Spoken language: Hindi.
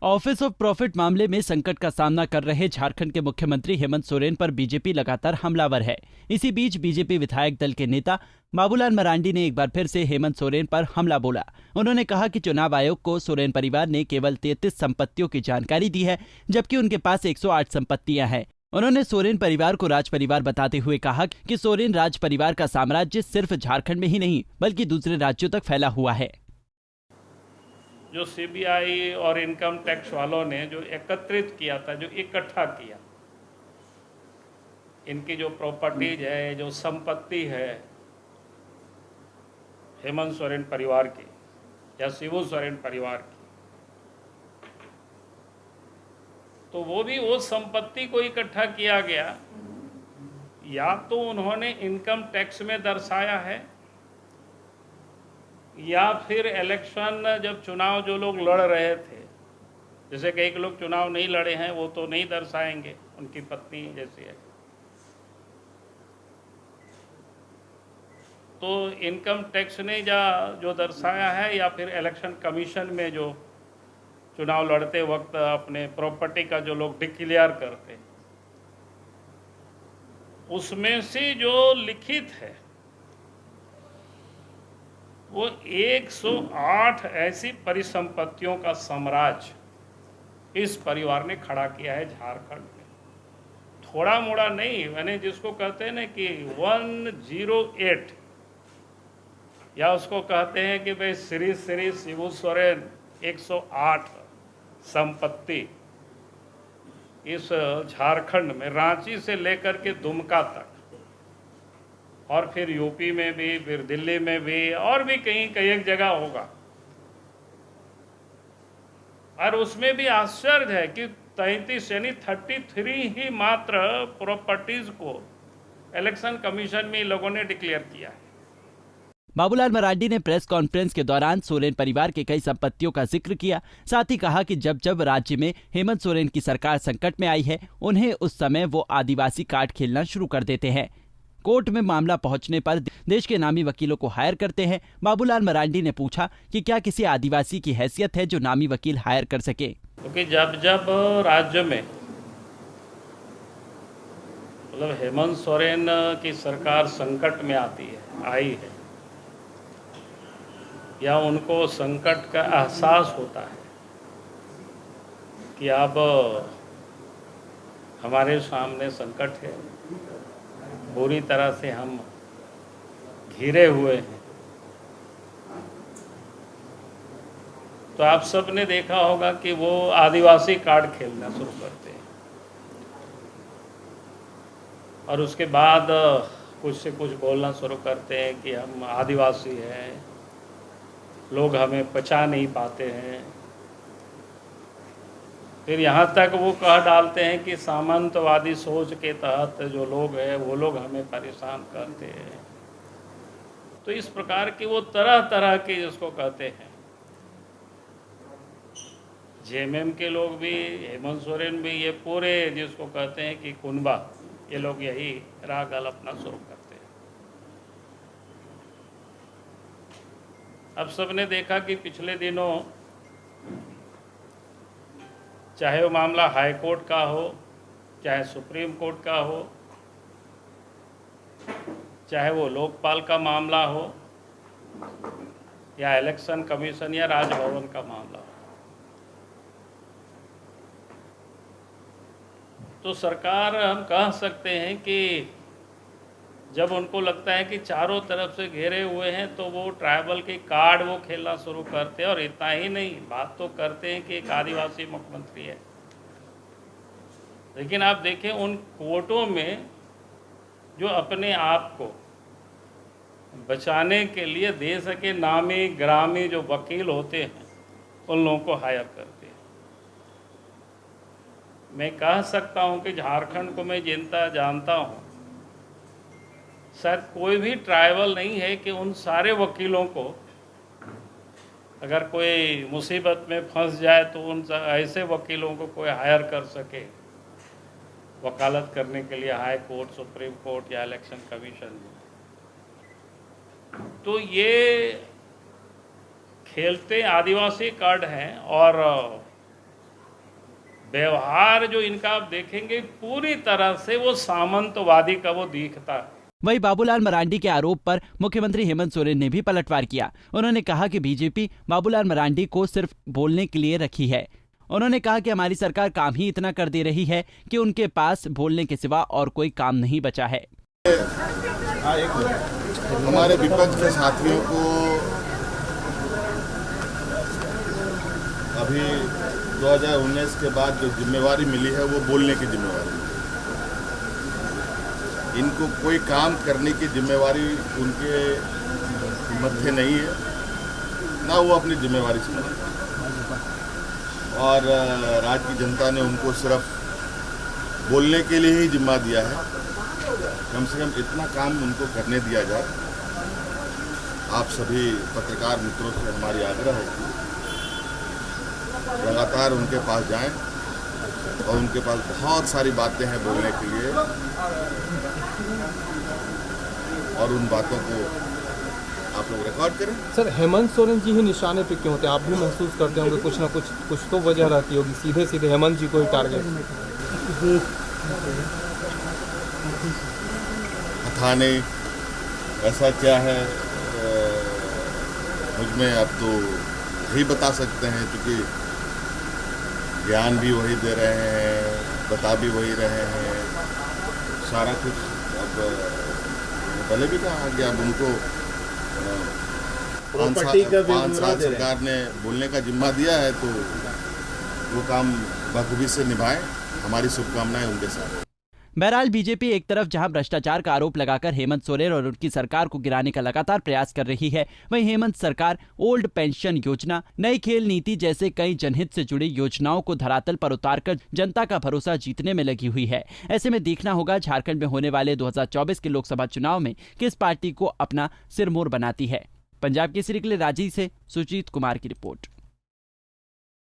ऑफिस ऑफ प्रॉफिट मामले में संकट का सामना कर रहे झारखंड के मुख्यमंत्री हेमंत सोरेन पर बीजेपी लगातार हमलावर है। इसी बीच बीजेपी विधायक दल के नेता बाबूलाल मरांडी ने एक बार फिर से हेमंत सोरेन पर हमला बोला। उन्होंने कहा कि चुनाव आयोग को सोरेन परिवार ने केवल 33 संपत्तियों की जानकारी दी है, जबकि उनके पास 108 संपत्तियां हैं। उन्होंने सोरेन परिवार को राज परिवार बताते हुए कहा कि सोरेन राज परिवार का साम्राज्य सिर्फ झारखंड में ही नहीं बल्कि दूसरे राज्यों तक फैला हुआ है। जो सीबीआई और इनकम टैक्स वालों ने जो एकत्रित किया था, जो इकट्ठा किया, इनकी जो प्रॉपर्टीज है, जो संपत्ति है हेमंत सोरेन परिवार की या शिबू सोरेन परिवार की, तो वो संपत्ति को इकट्ठा किया गया। या तो उन्होंने इनकम टैक्स में दर्शाया है, या फिर इलेक्शन जब चुनाव जो लोग लड़ रहे थे, जैसे कई लोग चुनाव नहीं लड़े हैं, वो तो नहीं दर्शाएंगे, उनकी पत्नी जैसी है, तो इनकम टैक्स ने जो दर्शाया है, या फिर इलेक्शन कमीशन में जो चुनाव लड़ते वक्त अपने प्रॉपर्टी का जो लोग डिक्लेयर करते, उसमें से जो लिखित है वो 108 ऐसी परिसंपत्तियों का साम्राज्य इस परिवार ने खड़ा किया है झारखंड में। थोड़ा मोड़ा नहीं, मैंने जिसको कहते हैं ना कि 108, या उसको कहते हैं कि भाई श्री श्री शिबू सोरेन 108 संपत्ति इस झारखंड में, रांची से लेकर के दुमका तक, और फिर यूपी में भी, फिर दिल्ली में भी, और भी कहीं कई जगह होगा। और उसमें भी आश्चर्य है कि 33 यानी 33 ही मात्र प्रॉपर्टीज को इलेक्शन कमीशन में लोगों ने डिक्लेयर किया है। बाबूलाल मरांडी ने प्रेस कॉन्फ्रेंस के दौरान सोरेन परिवार के कई संपत्तियों का जिक्र किया। साथ ही कहा कि जब जब राज्य में हेमंत सोरेन की सरकार संकट में आई है, उन्हें उस समय वो आदिवासी कार्ड खेलना शुरू कर देते हैं। कोर्ट में मामला पहुंचने पर देश के नामी वकीलों को हायर करते हैं। बाबूलाल मरांडी ने पूछा कि क्या किसी आदिवासी की हैसियत है जो नामी वकील हायर कर सके। क्योंकि जब जब राज्य में मतलब हेमंत सोरेन की सरकार संकट में आई है, या उनको संकट का एहसास होता है कि अब हमारे सामने संकट है, बुरी तरह से हम घिरे हुए हैं, तो आप सब ने देखा होगा कि वो आदिवासी कार्ड खेलना शुरू करते हैं, और उसके बाद कुछ से कुछ बोलना शुरू करते हैं कि हम आदिवासी हैं, लोग हमें पहचान नहीं पाते हैं। फिर यहाँ तक वो कह डालते हैं कि सामंतवादी सोच के तहत जो लोग हैं वो लोग हमें परेशान करते हैं। तो इस प्रकार की वो तरह तरह के जिसको कहते हैं, जेएमएम के लोग भी, हेमंत सोरेन भी, ये पूरे जिसको कहते हैं कि कुनबा, ये लोग यही राग अपना शुरू करते हैं। अब सबने देखा कि पिछले दिनों चाहे वो मामला हाई कोर्ट का हो, चाहे सुप्रीम कोर्ट का हो, चाहे वो लोकपाल का मामला हो, या इलेक्शन कमीशन या राजभवन का मामला हो, तो सरकार, हम कह सकते हैं कि जब उनको लगता है कि चारों तरफ से घेरे हुए हैं, तो वो ट्राइबल के कार्ड वो खेलना शुरू करते हैं। और इतना ही नहीं, बात तो करते हैं कि एक आदिवासी मुख्यमंत्री है, लेकिन आप देखें उन कोर्टों में जो अपने आप को बचाने के लिए देश के नामी ग्रामी जो वकील होते हैं, उन लोगों को हायर करते हैं। मैं कह सकता हूं कि झारखंड को मैं जितना जानता हूं, शायद कोई भी ट्राइबल नहीं है कि उन सारे वकीलों को अगर कोई मुसीबत में फंस जाए तो उन ऐसे वकीलों को कोई हायर कर सके वकालत करने के लिए हाई कोर्ट, सुप्रीम कोर्ट या इलेक्शन कमीशन में। तो ये खेलते आदिवासी कार्ड हैं, और व्यवहार जो इनका आप देखेंगे पूरी तरह से वो सामंतवादी का वो दिखता है। वहीं बाबूलाल मरांडी के आरोप पर मुख्यमंत्री हेमंत सोरेन ने भी पलटवार किया। उन्होंने कहा कि बीजेपी बाबूलाल मरांडी को सिर्फ बोलने के लिए रखी है। उन्होंने कहा कि हमारी सरकार काम ही इतना कर दे रही है कि उनके पास बोलने के सिवा और कोई काम नहीं बचा है। हमारे विपक्ष के साथियों को अभी 2019 के बाद जो जिम्मेवारी मिली है वो बोलने की जिम्मेवारी। इनको कोई काम करने की जिम्मेवारी उनके मत्थे नहीं है, ना वो अपनी जिम्मेवारी समझते हैं। और राज्य की जनता ने उनको सिर्फ बोलने के लिए ही जिम्मा दिया है। कम से कम इतना काम उनको करने दिया जाए। आप सभी पत्रकार मित्रों से हमारी आग्रह है कि लगातार उनके पास जाएं और उनके पास बहुत सारी बातें हैं बोलने के लिए, और उन बातों को आप लोग रिकॉर्ड करें। सर, हेमंत सोरेन जी ही निशाने पे क्यों होते हैं? आप भी महसूस करते होंगे कुछ ना कुछ तो वजह रहती होगी, सीधे सीधे हेमंत जी को ही टारगेट। पता नहीं ऐसा क्या है, मुझमें अब तो यही बता सकते हैं, क्योंकि ज्ञान भी वही दे रहे हैं, बता भी वही रहे हैं, सारा कुछ। अब पहले भी कहा कि अब उनको 5 साल सरकार ने बोलने का जिम्मा दिया है, तो वो काम बखूबी से निभाएं। हमारी शुभकामनाएं उनके साथ। बहरहाल बीजेपी एक तरफ जहां भ्रष्टाचार का आरोप लगाकर हेमंत सोरेन और उनकी सरकार को गिराने का लगातार प्रयास कर रही है, वहीं हेमंत सरकार ओल्ड पेंशन योजना, नई खेल नीति जैसे कई जनहित से जुड़ी योजनाओं को धरातल पर उतारकर जनता का भरोसा जीतने में लगी हुई है। ऐसे में देखना होगा झारखंड में होने वाले 2024 के लोकसभा चुनाव में किस पार्टी को अपना सिरमौर बनाती है। पंजाब केसरी के लिए रांची से सुजीत कुमार की रिपोर्ट।